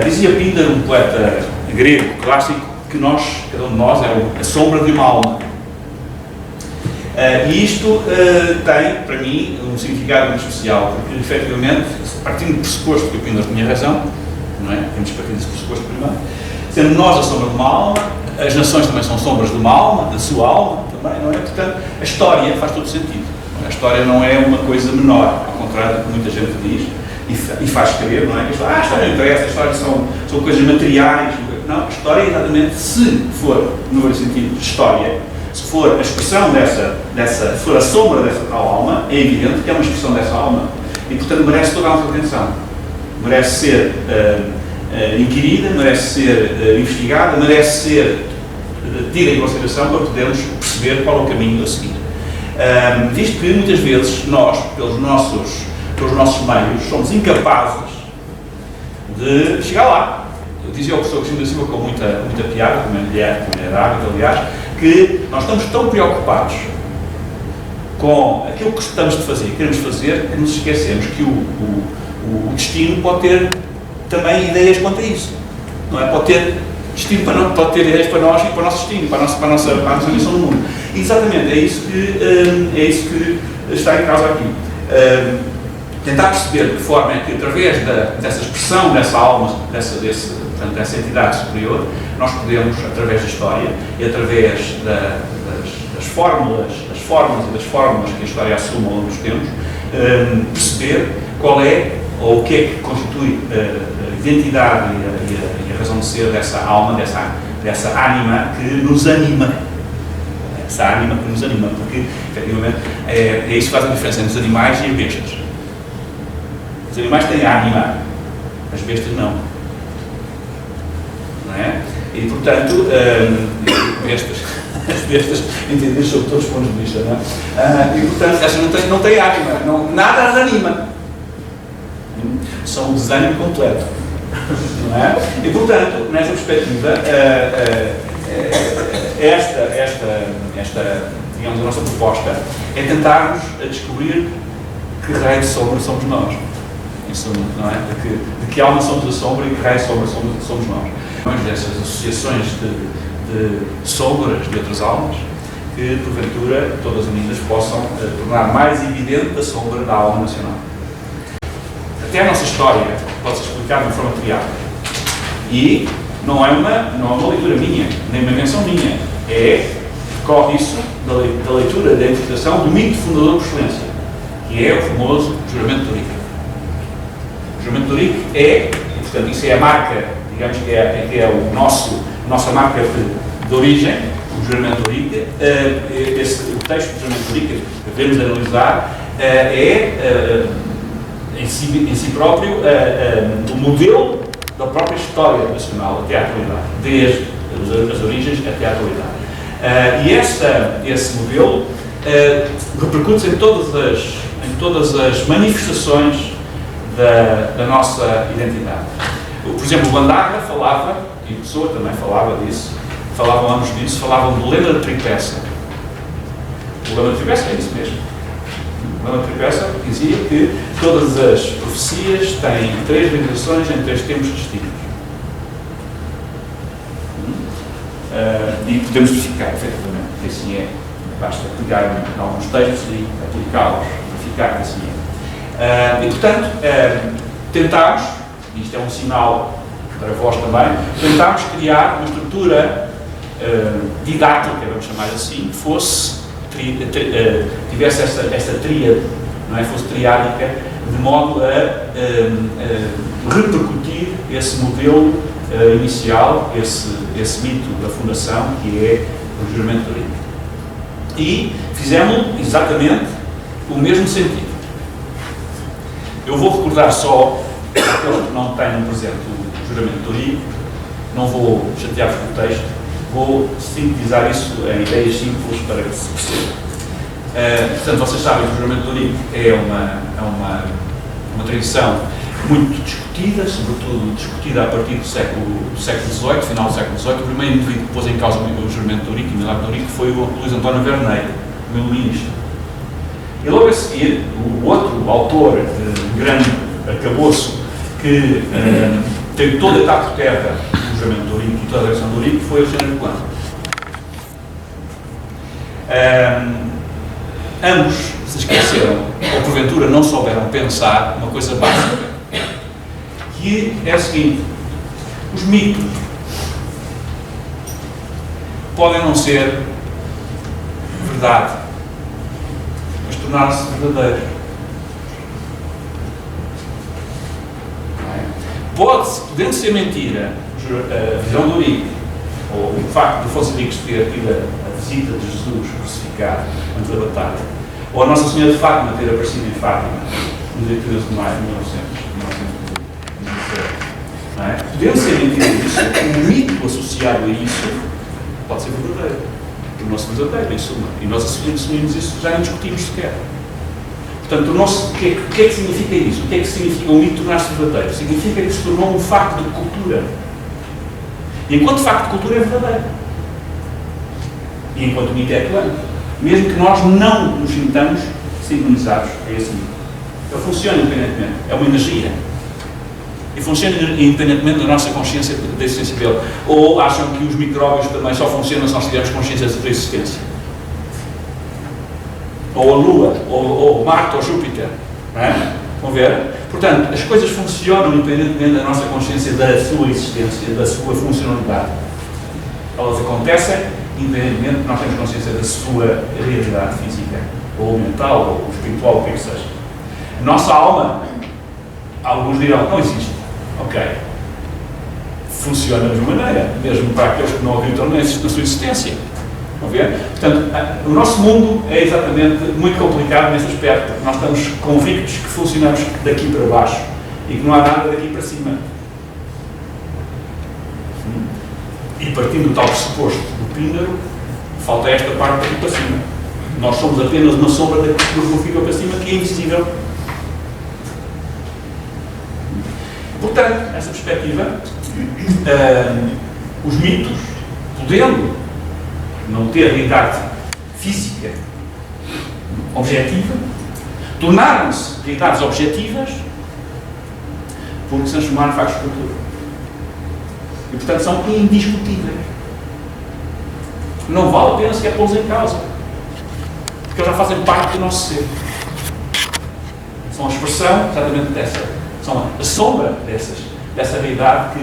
Dizia Píndaro, um poeta grego clássico, que cada um de nós é a sombra de uma alma. E isto tem, para mim, um significado muito especial, porque, efetivamente, partindo do pressuposto que o Píndaro tinha razão, não é? Temos que partir desse pressuposto primeiro, sendo nós a sombra de uma alma, as nações também são sombras de uma alma, da sua alma também, não é? Portanto, a história faz todo sentido. A história não é uma coisa menor, ao contrário do que muita gente diz e faz crer, não é? A história não interessa, a história são coisas materiais. Não, a história é exatamente, se for, no verdadeiro sentido de história, se for a expressão se for a sombra dessa tal alma, é evidente que é uma expressão dessa alma e, portanto, merece toda a nossa atenção. Merece ser inquirida, merece ser investigada, merece ser tida em consideração para podermos perceber qual é o caminho a seguir. Visto que muitas vezes nós, pelos nossos meios, somos incapazes de chegar lá. Eu dizia ao professor Cristina Silva com muita piada, como é de hábito, aliás, que nós estamos tão preocupados com aquilo que estamos de fazer, queremos fazer, que nos esquecemos que o destino pode ter também ideias quanto a isso. Não é? Pode ter destino pode ter ideias para nós e para o nosso destino, para a nossa missão no mundo. E exatamente, é isso que está em causa aqui. Tentar perceber de que forma é que, através dessa expressão, dessa alma, dessa entidade superior, nós podemos, através da história e através das fórmulas que a história assume ao longo dos tempos, perceber qual é ou o que é que constitui a identidade e a razão de ser dessa alma, dessa ânima que nos anima. Essa ânima que nos anima, porque, efetivamente, é isso que faz a diferença entre os animais e as bestas. Os animais têm ânima, as bestas não. Não é? E, portanto, as bestas entendidas sob todos os pontos de vista, não é? E, portanto, essas não têm ânima, nada as anima. São um desânimo completo. Não é? E, portanto, nesta perspectiva, digamos, a nossa proposta é tentarmos descobrir que raio de sombra somos nós. Isso, não é? De que alma somos a sombra e que raio de sombra somos nós. Dessas associações de sombras de outras almas que, porventura, todas unidas possam tornar mais evidente a sombra da alma nacional. Até a nossa história pode ser explicada de uma forma triada. E não é uma leitura minha, nem uma invenção minha. Decorre isso da leitura, da interpretação do mito fundador por excelência, que é o famoso juramento de Eurico. O juramento de Eurico portanto, isso é a marca, digamos que é nossa marca de origem, o juramento de Eurico. O texto do juramento de Eurico que devemos analisar em si próprio o modelo da própria história nacional até à atualidade, desde as origens até à atualidade. E esse modelo repercute em todas as manifestações da nossa identidade. Por exemplo, o Bandarra falava, e a Pessoa também falava disso, falavam ambos disso, falavam do lema da tripeça. O lema da tripeça é isso mesmo. O lema da tripeça dizia que todas as profecias têm 3 realizações em 3 tempos distintos. E podemos verificar, efetivamente, que assim é. Basta pegar em alguns textos e aplicá-los, verificar que assim é. E, portanto, tentámos, e isto é um sinal para vós também, tentámos criar uma estrutura didática, vamos chamar assim, que tivesse esta tríade, não é? Fosse triádica, de modo a repercutir esse modelo inicial, esse mito da fundação, que é o juramento de Eurico. E fizemos exatamente o mesmo sentido. Eu vou recordar só aqueles que não tenham presente o juramento de Eurico, não vou chatear-vos com o texto, vou sintetizar isso em ideias simples para que se perceba. Portanto, vocês sabem que o juramento de Eurico é uma tradição muito discutida, sobretudo discutida a partir do século XVIII, final do século XVIII. O primeiro indivíduo que pôs em causa o juramento de Eurico e o milagre de Eurico foi o Luís António Verneiro, o meu ministro. E logo a seguir, o outro autor grande arcabouço que teve toda a etapa por terra do juramento de Ourique e toda a direção de Ourique, foi Alexandre Herculano. Ambos se esqueceram, ou porventura não souberam pensar uma coisa básica, que é o seguinte: os mitos podem não ser verdade, mas tornar-se verdadeiros. Podendo ser mentira a visão de Ourique, ou o facto de Afonso Henriques ter tido a visita de Jesus crucificado antes da batalha, ou a Nossa Senhora de Fátima ter aparecido em Fátima no dia 13 de maio de 1917. Podendo ser mentira isso, o mito associado a isso pode ser verdadeiro, tornou-se verdadeiro, em suma, e nós assumimos isso, já não discutimos sequer. Portanto, o que é que significa isso? O que é que significa o mito tornar-se verdadeiro? Significa que se tornou um facto de cultura. E enquanto facto de cultura é verdadeiro. E enquanto mito é plano. Mesmo que nós não nos sintamos sintonizados a esse mito. Ele funciona independentemente. É uma energia. E funciona independentemente da nossa consciência da existência dele. Ou acham que os micróbios também só funcionam se nós tivermos consciência da sua existência? Ou a Lua, ou Marte, ou Júpiter. Não é? Vão ver? Portanto, as coisas funcionam independentemente da nossa consciência da sua existência, da sua funcionalidade. Elas acontecem independentemente de nós termos consciência da sua realidade física, ou mental, ou espiritual, o que é que seja. A nossa alma, alguns dirão, não existe. Ok. Funciona da mesma maneira, mesmo para aqueles que não acreditam na sua existência. Vão ver? Portanto, o nosso mundo é exatamente muito complicado nesse aspecto, porque nós estamos convictos que funcionamos daqui para baixo e que não há nada daqui para cima. E partindo do tal pressuposto do Píndaro, falta esta parte daqui para cima. Nós somos apenas uma sombra daquilo que fica para cima, que é invisível. Portanto, nessa perspectiva, os mitos, podendo não ter realidade física objetiva, tornaram-se realidades objetivas porque se transformaram em factos de cultura. E, portanto, são indiscutíveis. Não vale a pena sequer pô-los em causa, porque eles já fazem parte do nosso ser. São a expressão exatamente dessa, são a sombra dessa realidade que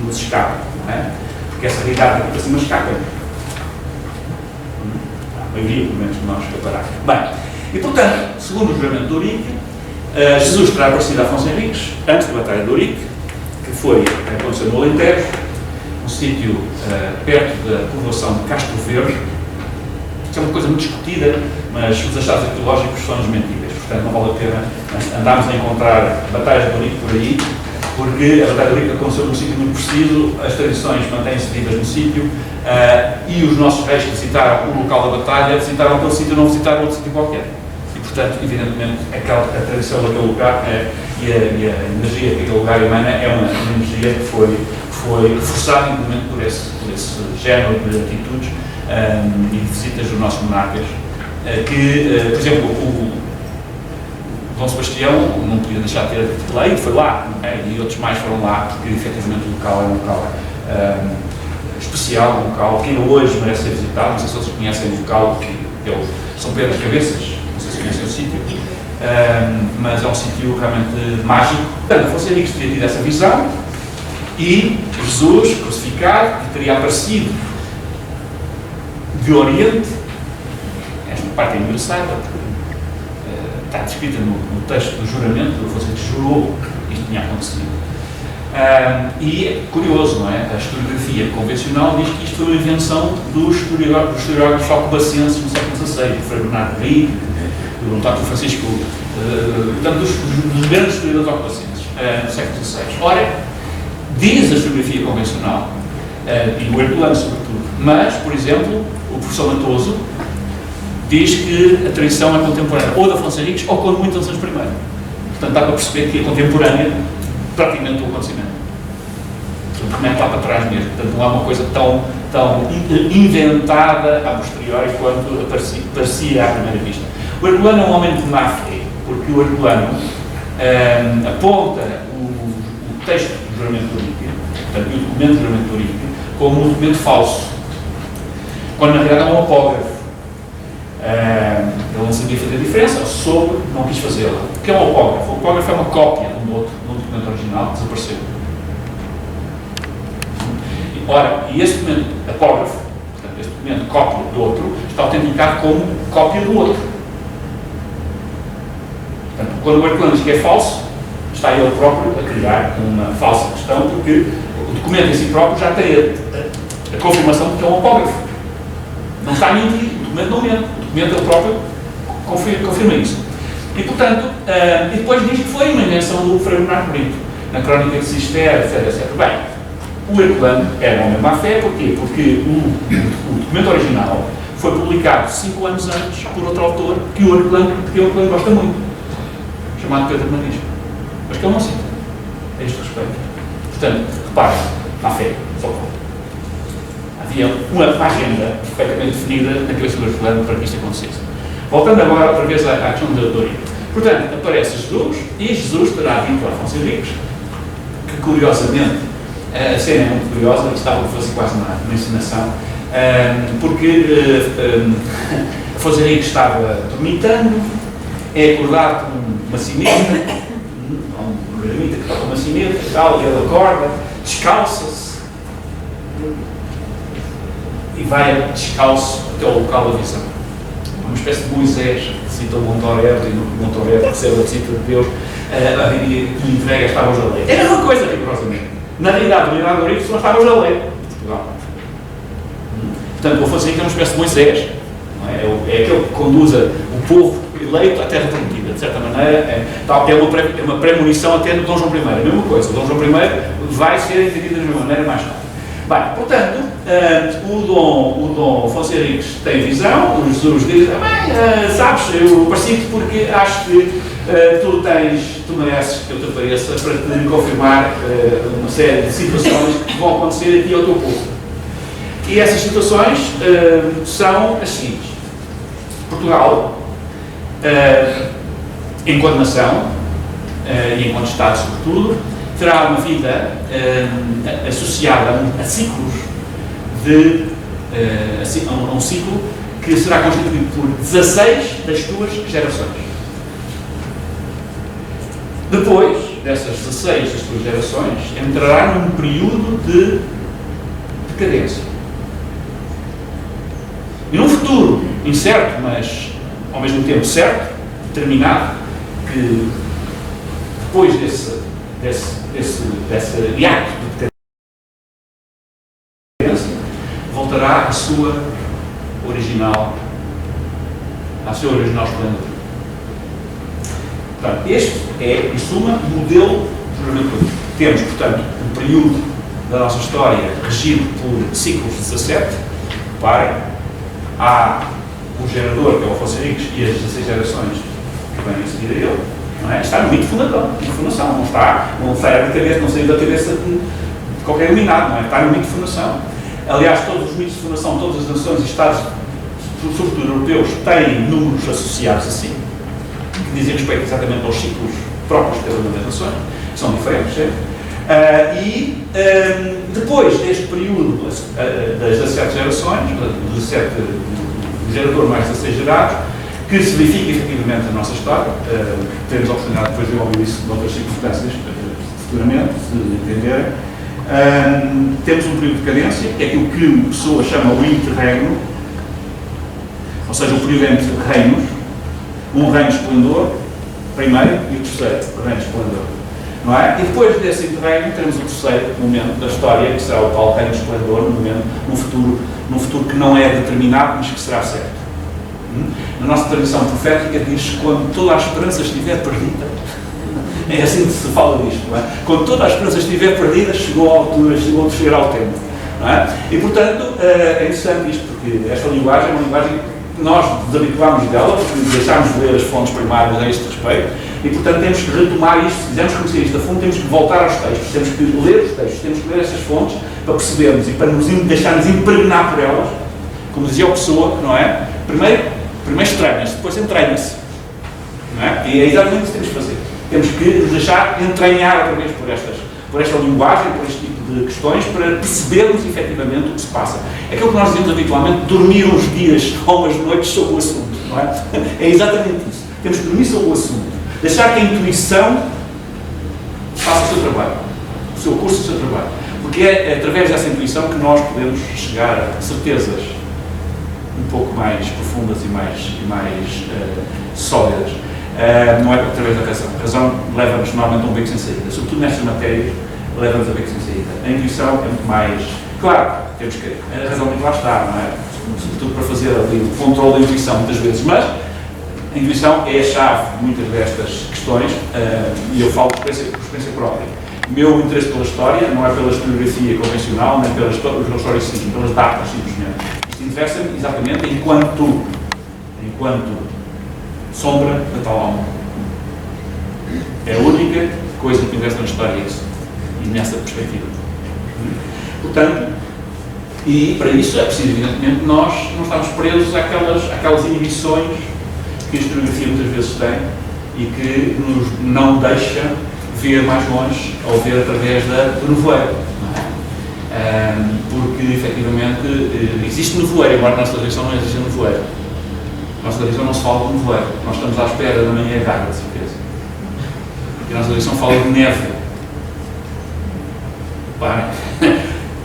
nos escapa, não é? Porque essa realidade aqui para cima escapa. A maioria, pelo menos, não escapará. Bem, e portanto, segundo o juramento de Ourique, Jesus terá aparecido a Afonso Henriques antes da Batalha de Ourique, que aconteceu no Alentejo, um sítio perto da povoação de Castro Verde. Isto é uma coisa muito discutida, mas os achados arqueológicos são desmentidos, portanto não vale a pena andarmos a encontrar batalhas de Ourique por aí, porque a Batalha de Ourique aconteceu num sítio muito preciso, as tradições mantêm-se vivas no sítio, e os nossos reis que visitaram o local da batalha visitaram aquele sítio, não visitaram outro sítio qualquer. E, portanto, evidentemente, a tradição daquele lugar e a energia que aquele lugar emana é uma energia que foi reforçada inclusive por esse género de atitudes e de visitas dos nossos monarcas, por exemplo, o Dom Sebastião não podia deixar de ter lei, foi lá, e outros mais foram lá, porque efetivamente o local é um local especial, um local que ainda hoje merece ser visitado. Não sei se vocês conhecem o local, são Pedras Cabeças, não sei se conhecem o sítio, mas é um sítio realmente mágico. Portanto, Afonso Henriques teria tido essa visão, e Jesus, crucificado, que teria aparecido de Oriente. Esta parte é engraçada, porque está descrita no texto do juramento, do Afonso Henriques jurou que isto tinha acontecido. E é curioso, não é? A historiografia convencional diz que isto foi uma invenção dos historiadores alcobacenses no século XVI, do Frei Bernardo Henrique, do António Francisco, portanto, dos grandes historiadores alcobacenses no século XVI. Ora, diz a historiografia convencional, e o Herculano sobretudo, mas, por exemplo, o professor Matoso diz que a tradição é contemporânea ou de Afonso Henriques ou quando muito de Afonso I. Portanto, dá para perceber que é contemporânea praticamente o acontecimento. Portanto, remete lá para trás mesmo. Portanto, não há uma coisa tão inventada a posteriori quanto parecia à primeira vista. O Herculano é um homem de má fé, porque o Herculano aponta texto do juramento turístico, portanto, e o documento do juramento turístico, como um documento falso, quando na realidade é um apógrafo. Ele não sabia fazer a diferença, soube, não quis fazê-la. O que é um apógrafo? O apógrafo é uma cópia de um documento original que desapareceu. Ora, e esse documento apógrafo, portanto, esse documento cópia do outro, está autenticado como cópia do outro. Portanto, quando o Herculano diz que é falso, está ele próprio a criar uma falsa questão, porque o documento em si próprio já tem a confirmação de que é um apógrafo. Não está mentindo, o documento não mente, o documento ele próprio confirma isso. E, portanto, e depois diz que foi uma invenção do Frei Bernardo Brito, na Crónica de Cister, etc. Bem, o Herculano era um homem má fé, porquê? Porque o documento original foi publicado 5 anos antes por outro autor que o Herculano gosta muito, chamado Pedro Marisco, mas que ele não cita a este respeito. Portanto, reparem, má fé, só conta. Havia uma agenda perfeitamente definida na cabeça do Herculano para que isto acontecesse. Voltando agora outra vez à questão da Doria. Portanto, aparece Jesus, e Jesus terá dito a Afonso Henriques, que curiosamente, a cena é muito curiosa, estava a fazer quase uma encenação, porque Afonso Henriques estava dormitando, é acordado por uma sineta, um eremita que toca uma sineta e tal, e ele acorda, descalça-se e vai descalço até ao local da visão. Uma espécie de Moisés, que cita o Monte Horebe, e no Monte Horebe recebe a visita de Deus e lhe entrega as tábuas da lei. É a mesma coisa, rigorosamente. Na realidade, o Leonardo Eurico são as tábuas da lei. Portanto, o Afonso Henriques é uma espécie de Moisés, não é? É aquele que conduza o povo eleito à terra prometida, de certa maneira, é uma premonição até do Dom João I, a mesma coisa, o Dom João I vai ser entendido da mesma maneira mais tarde. Bem, portanto, o Dom Afonso Henriques tem visão, o Jesus diz, sabes, eu parecia-te porque acho que tu mereces que eu te apareça para te confirmar uma série de situações que vão acontecer aqui ao teu povo. E essas situações são as seguintes. Portugal, enquanto nação, e enquanto Estado sobretudo, terá uma vida associada a ciclos a um ciclo que será constituído por 16 das tuas gerações. Depois dessas 16 das tuas gerações, entrará num período de decadência. E num futuro incerto, mas ao mesmo tempo certo, determinado, que depois desse hiato de decadência, voltará à sua original esplendor. Portanto, este é, em suma, o modelo de juramento político. Temos, portanto, um período da nossa história regido por ciclos de 17. Reparem, há o gerador, que é o Afonso Henriques, e as 16 gerações que vêm a seguir a ele. Não é? Está no mito de fundação, não sai da cabeça, não saiu da cabeça de qualquer iluminado, não é? Está no mito de fundação. Aliás, todos os mitos de fundação, todas as nações e Estados, sobretudo europeus, têm números associados assim, que dizem respeito exatamente aos ciclos próprios de cada uma das nações, que são diferentes, certo? Depois deste período das 17 gerações, do gerador mais 16 gerados, que se verifica efetivamente na nossa história, teremos a oportunidade depois de ouvir isso de outras circunstâncias futuramente, se entenderem. Temos um período de decadência, que é aquilo que o Pessoa chama o interregno, ou seja, o período entre reinos, um reino de esplendor, primeiro, e o terceiro reino de esplendor. Não é? E depois desse interregno temos o terceiro momento da história, que será o tal reino de esplendor, num futuro que não é determinado, mas que será certo. Na nossa tradição profética diz quando toda a esperança estiver perdida. É assim que se fala disto, não é? Quando toda a esperança estiver perdida, chegou a altura, chegou a descer ao tempo. Não é? E, portanto, é interessante isto, porque esta linguagem é uma linguagem que nós desabituámos dela, porque deixámos de ler as fontes primárias a este respeito, e, portanto, temos que retomar isto, se quisermos conhecer isto a fundo, temos que voltar aos textos, temos que ler os textos, temos que ler essas fontes para percebermos e para nos deixarmos impregnar por elas, como dizia o Pessoa, não é? Primeiro estranha-se, depois entranha-se. Não é? E é exatamente isso que temos que fazer. Temos que nos deixar entranhar outra vez por esta linguagem, por este tipo de questões, para percebermos efetivamente o que se passa. Aquilo que nós dizemos habitualmente, dormir uns dias ou umas noites sobre o assunto, não é? É exatamente isso. Temos que dormir sobre o assunto. Deixar que a intuição faça o seu trabalho, o seu curso, o seu trabalho. Porque é através dessa intuição que nós podemos chegar a certezas um pouco mais profundas e mais sólidas. Não é através da razão. A razão leva-nos normalmente a um beco sem saída. Sobretudo nestas matérias, leva-nos a beco sem saída. A intuição é muito mais... Claro, temos que... A razão tem que lá estar, não é? Sobretudo para fazer ali o controle da intuição, muitas vezes. Mas a intuição é a chave de muitas destas questões e eu falo por experiência própria. O meu interesse pela história não é pela historiografia convencional, nem pelo historicismo, pelas datas, simplesmente. Isto interessa-me exatamente enquanto sombra da tal alma. É a única coisa que me interessa na história, isso. E nessa perspectiva. Portanto, e para isso é preciso, evidentemente, nós não estamos presos àquelas inibições que a historiografia muitas vezes tem e que nos não deixa ver mais longe ou ver através do nevoeiro. Porque, efetivamente, existe nevoeiro, embora na nossa tradição não exista nevoeiro. Na nossa tradição não se fala de nevoeiro. Nós estamos à espera da manhã vaga, de certeza. E a nossa tradição fala de neve. Parem.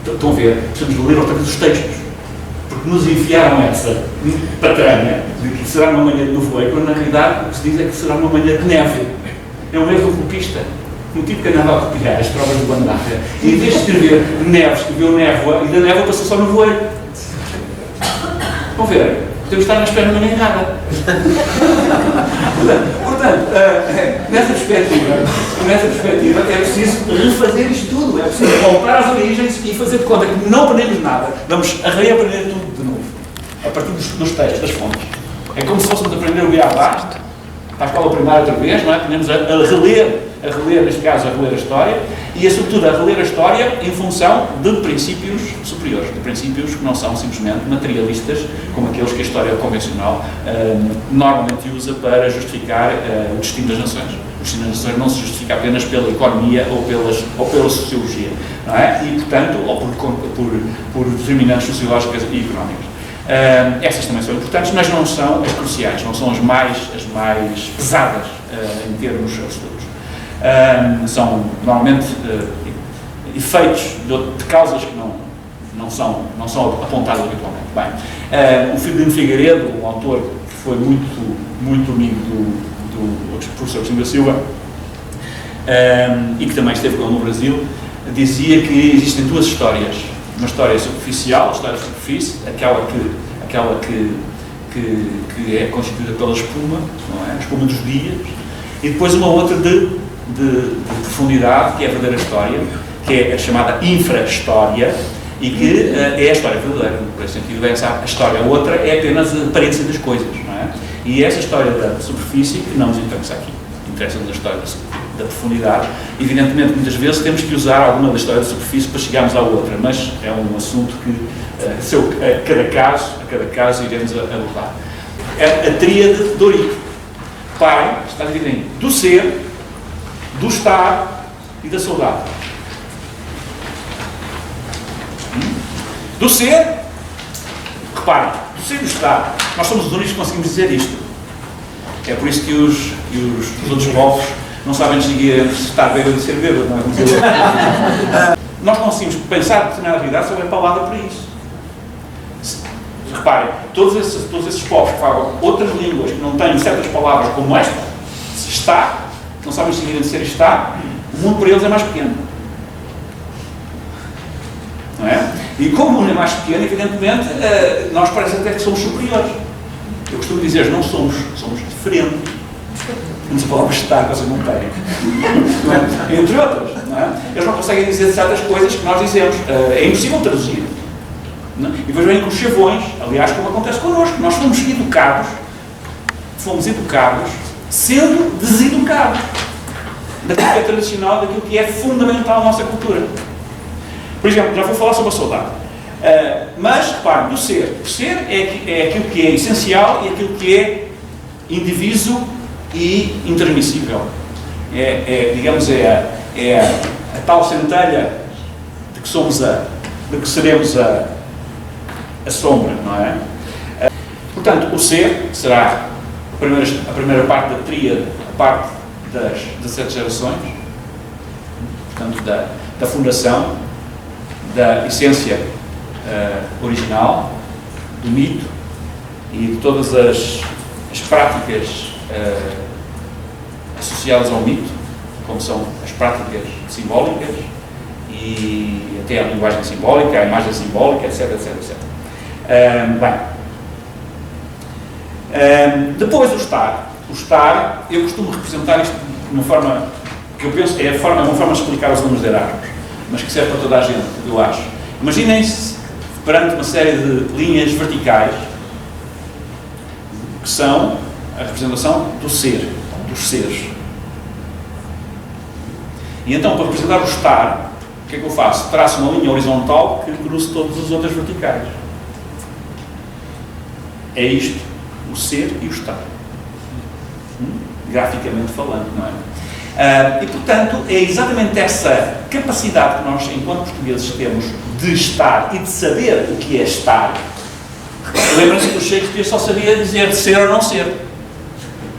Estão a ver? Precisamos ler outra vez os textos. Porque nos enfiaram essa patranha de que será uma manhã de nevoeiro, quando na realidade o que se diz é que será uma manhã de neve. É um erro copista. Um tipo que andava a copiar as provas de Bandar. E em vez de escrever neve, escreveu névoa, e da névoa passou só nevoeiro. Estão a ver? Temos de estar na espera da manhã errada. Portanto, nessa perspectiva é preciso refazer isto tudo, é preciso voltar às origens e fazer de conta que não aprendemos nada, vamos reaprender tudo de novo, a partir dos textos, das fontes. É como se fôssemos aprender o Beabá, para a escola primária outra vez, não é? Aprendemos a reler, neste caso, a reler a história, e sobretudo a reler a história em função de princípios superiores, de princípios que não são simplesmente materialistas, como aqueles que a história convencional normalmente usa para justificar o destino das nações. O destino das nações não se justifica apenas pela economia ou pela sociologia, não é? E, portanto, ou por determinantes sociológicas e económicas. Essas também são importantes, mas não são as cruciais, não são as mais pesadas em termos absolutos. São normalmente efeitos de causas que não são apontadas habitualmente. Bem, o Firmino Figueiredo, um autor que foi muito amigo do professor Agostinho da Silva e que também esteve no Brasil, dizia que existem duas histórias. Uma história superficial, a história da superfície, aquela que é constituída pela espuma, não é? A espuma dos dias, e depois uma outra de profundidade, que é a verdadeira história, que é a chamada infra-história, e que é a história verdadeira, por esse sentido, a história. A outra é apenas a aparência das coisas, não é? E essa história da superfície que não nos interessa aqui, interessa-nos a história da profundidade. Evidentemente, muitas vezes temos que usar alguma da história da superfície para chegarmos à outra, mas é um assunto que, a cada caso iremos abordar. A tríade Dorico. Pai, está dividido em do ser, do estar e da saudade. Do ser, reparem, do ser e do estar. Nós somos os únicos que conseguimos dizer isto. É por isso que os outros povos não sabem distinguir entre estar bêbado e ser bêbado, não é? Nós conseguimos pensar determinada realidade sobre a palavra para isso. Reparem, todos esses povos que falam outras línguas que não têm certas palavras como esta, se está, não sabem distinguir entre ser e estar, o mundo para eles é mais pequeno. Não é? E como o mundo é mais pequeno, evidentemente, nós parece até que somos superiores. Eu costumo dizer, não somos diferentes. Temos a palavra estar, que vocês não têm. Não é? Entre outras. Não é? Eles não conseguem dizer certas coisas que nós dizemos. É impossível traduzir. Não é? E depois vêm com os chavões, aliás, como acontece connosco. Nós fomos educados sendo deseducados daquilo que é tradicional, daquilo que é fundamental à nossa cultura. Por exemplo, já vou falar sobre a saudade. Mas, reparem, do ser. O ser é aquilo que é essencial e aquilo que é indiviso e intermissível. Digamos, a tal centelha de que somos de que seremos a sombra, não é? Portanto, o ser será a primeira parte da tríade, a parte das 17 gerações, portanto, da fundação, da essência original, do mito e de todas as práticas associadas ao mito, como são as práticas simbólicas e até a linguagem simbólica, a imagem simbólica, etc, etc, etc. Depois o estar, eu costumo representar isto de uma forma que eu penso é uma forma de explicar os números hierárquicos, mas que serve para toda a gente, eu acho. Imaginem-se perante uma série de linhas verticais que são a representação do ser, dos seres. E então, para representar o estar, o que é que eu faço? Traço uma linha horizontal que cruze todas as outras verticais. É isto, o ser e o estar. Graficamente falando, não é? E, portanto, é exatamente essa capacidade que nós, enquanto portugueses, temos de estar e de saber o que é estar. Lembram-se que o Shakespeare só sabia dizer ser ou não ser.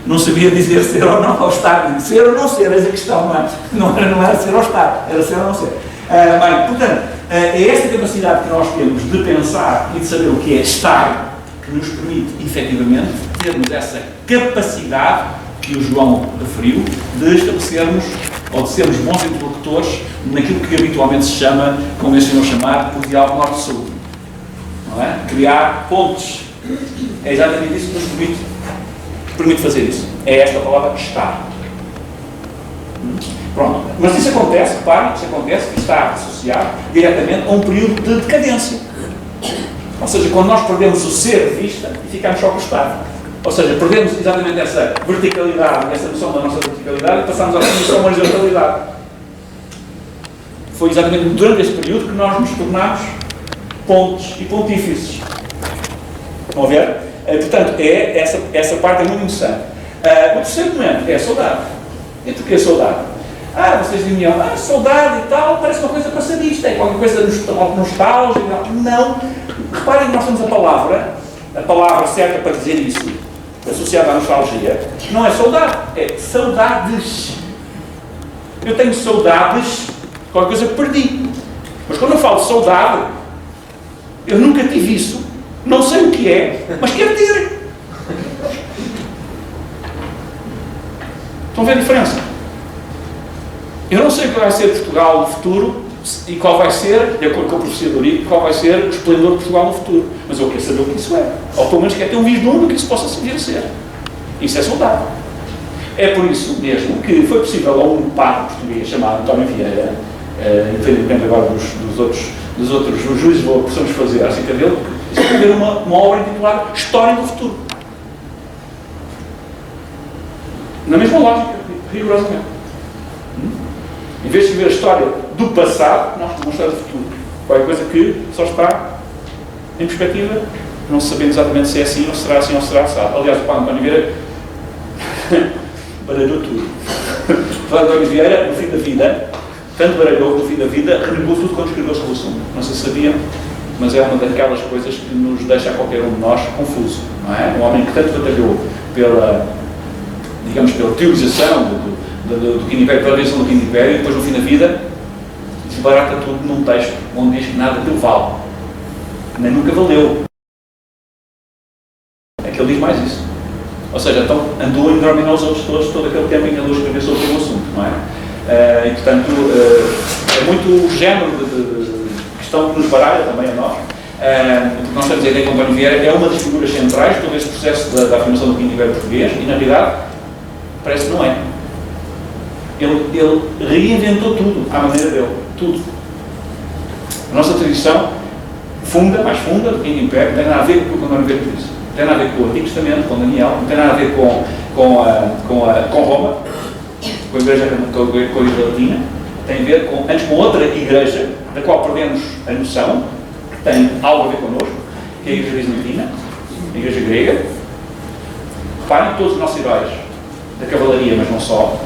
Não sabia dizer ser ou não, ou estar. Ser ou não ser, essa a questão, não era ser ou estar, era ser ou não ser. Bem, portanto, é esta capacidade que nós temos de pensar e de saber o que é estar que nos permite, efetivamente, termos essa capacidade que o João referiu, de estabelecermos, ou de sermos bons interlocutores naquilo que habitualmente se chama, convencionou chamar, o diálogo norte-sul. Não é? Criar pontes. É exatamente isso que nos permite fazer isso. É esta palavra estar. Pronto. Mas isso acontece, reparem, isso acontece que está associado diretamente a um período de decadência. Ou seja, quando nós perdemos o ser de vista e ficamos só com o estar. Ou seja, perdemos exatamente essa verticalidade, essa noção da nossa verticalidade e passamos a noção da horizontalidade. Foi exatamente durante esse período que nós nos tornámos pontos e pontífices. Estão a ver? Portanto, essa parte é muito interessante. O terceiro momento é a saudade. E porquê a saudade? Vocês diriam, saudade e tal, parece uma coisa passadista, é qualquer coisa nostálgica. Não. Reparem que nós temos a palavra certa para dizer isso, associada à nostalgia, não é saudade, é saudades. Eu tenho saudades de qualquer coisa que perdi. Mas quando eu falo de saudade, eu nunca tive isso, não sei o que é, mas quero ter. Estão a ver a diferença? Eu não sei o que vai ser Portugal no futuro e qual vai ser, de acordo com a profecia do Eurico, qual vai ser o esplendor de Portugal no futuro. Mas eu quero saber o que isso é. Ou pelo menos quero ter um vislumbre do que isso possa vir a ser. Isso é saudade. É por isso mesmo que foi possível a um padre português chamado António Vieira, independentemente agora dos outros juízes que possamos fazer acerca dele, escrever uma obra intitulada História do Futuro. Na mesma lógica, rigorosamente. Em vez de ver a história do passado, nós temos uma história do futuro. Qualquer coisa que só está em perspectiva, não sabemos exatamente se é assim ou será assim ou será assado. Aliás, o Padre António Vieira baralhou tudo. O Padre António Vieira, no fim da vida, tanto baralhou que no fim da vida renegou tudo quando escreveu sobre o assunto. Não sei se sabiam, mas é uma daquelas coisas que nos deixa a qualquer um de nós confuso. Não é? Um homem que tanto batalhou pela teorização do Quinto Império, pela realização do Quinto Império, e depois no fim da vida desbarata tudo num texto onde diz que nada deu vale, nem nunca valeu. É que ele diz mais isso. Ou seja, então andou a endorminar os outros todos todo aquele tempo em que andou a escrever sobre o assunto, não é? E portanto é muito o género de questão que nos baralha também a nós. O que nós estamos a dizer com António Vieira é uma das figuras centrais de todo este processo da afirmação do Quinto Império português e na realidade parece que não é. Ele reinventou tudo à maneira dele. Tudo. A nossa tradição mais funda do Quinto Império, não tem nada a ver com o que o António Vieira disse. Não tem nada a ver com o Antigo Testamento, com Daniel, não tem nada a ver com Roma, com a Igreja Latina, tem a ver antes com outra igreja, da qual perdemos a noção, que tem algo a ver connosco, que é a Igreja Bizantina, a Igreja Grega. Reparem, todos os nossos heróis da cavalaria, mas não só,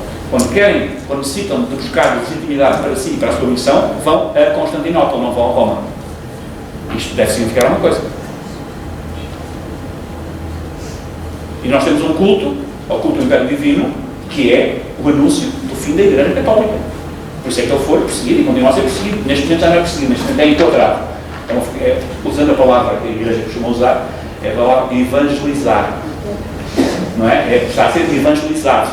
quando necessitam de buscar legitimidade para si e para a sua missão, vão a Constantinopla, não vão a Roma. Isto deve significar uma coisa. E nós temos um culto, ao culto do Império Divino, que é o anúncio do fim da Igreja Católica. Por isso é que ele foi perseguido e continua a ser perseguido. Neste momento já não é perseguido, neste momento é enquadrado. Então, usando a palavra que a Igreja costuma usar, é a palavra evangelizar. Não é? Está a ser evangelizado.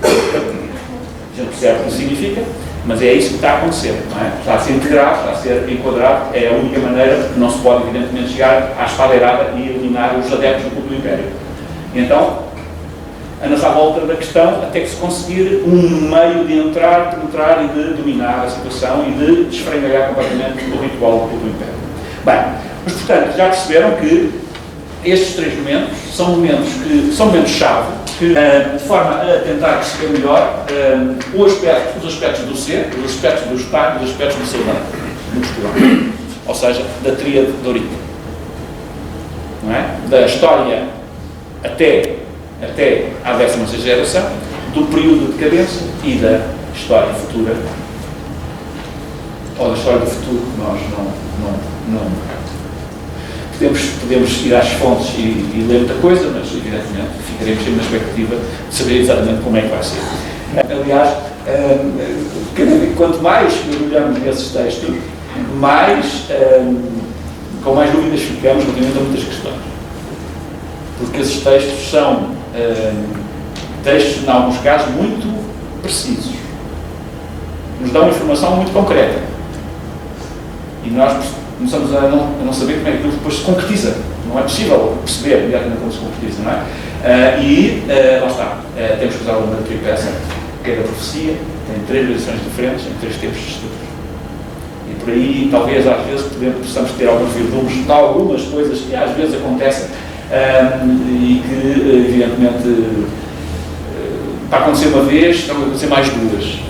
A gente percebe o que significa, mas é isso que está a acontecer. Não é? Está a ser integrado, está a ser enquadrado, é a única maneira, porque não se pode, evidentemente, chegar à espalheirada e eliminar os adeptos do culto do Império. E então, anda-se à volta da questão até que se conseguir um meio de entrar, penetrar e de dominar a situação e de desfrangalhar completamente o ritual do culto do Império. Bem, mas portanto, já perceberam que estes três momentos são momentos-chave, que, de forma a tentar perceber melhor os aspectos do ser, os aspectos do estar e os aspectos do ser humano, no Portugal. Ou seja, da tríade dórica. Não é? Da história até à 16ª geração, do período de decadência e da história futura, ou da história do futuro, que nós não podemos ir às fontes e ler muita coisa, mas evidentemente ficaremos sempre na expectativa de saber exatamente como é que vai ser. Aliás, quanto mais mergulhamos nesses textos, com mais dúvidas ficamos relativamente a muitas questões. Porque esses textos são textos, em alguns casos, muito precisos. Nos dão informação muito concreta. E nós começamos a não saber como é que aquilo depois se concretiza. Não é possível perceber imediatamente como se concretiza, não é? Lá está. Temos que usar uma tripécia, que é da profecia, tem 3 direções diferentes, em 3 tempos de estudos. E por aí, talvez, às vezes, possamos ter alguns virdumes de algumas coisas que às vezes acontecem e que, evidentemente, para acontecer uma vez, estão a acontecer mais 2.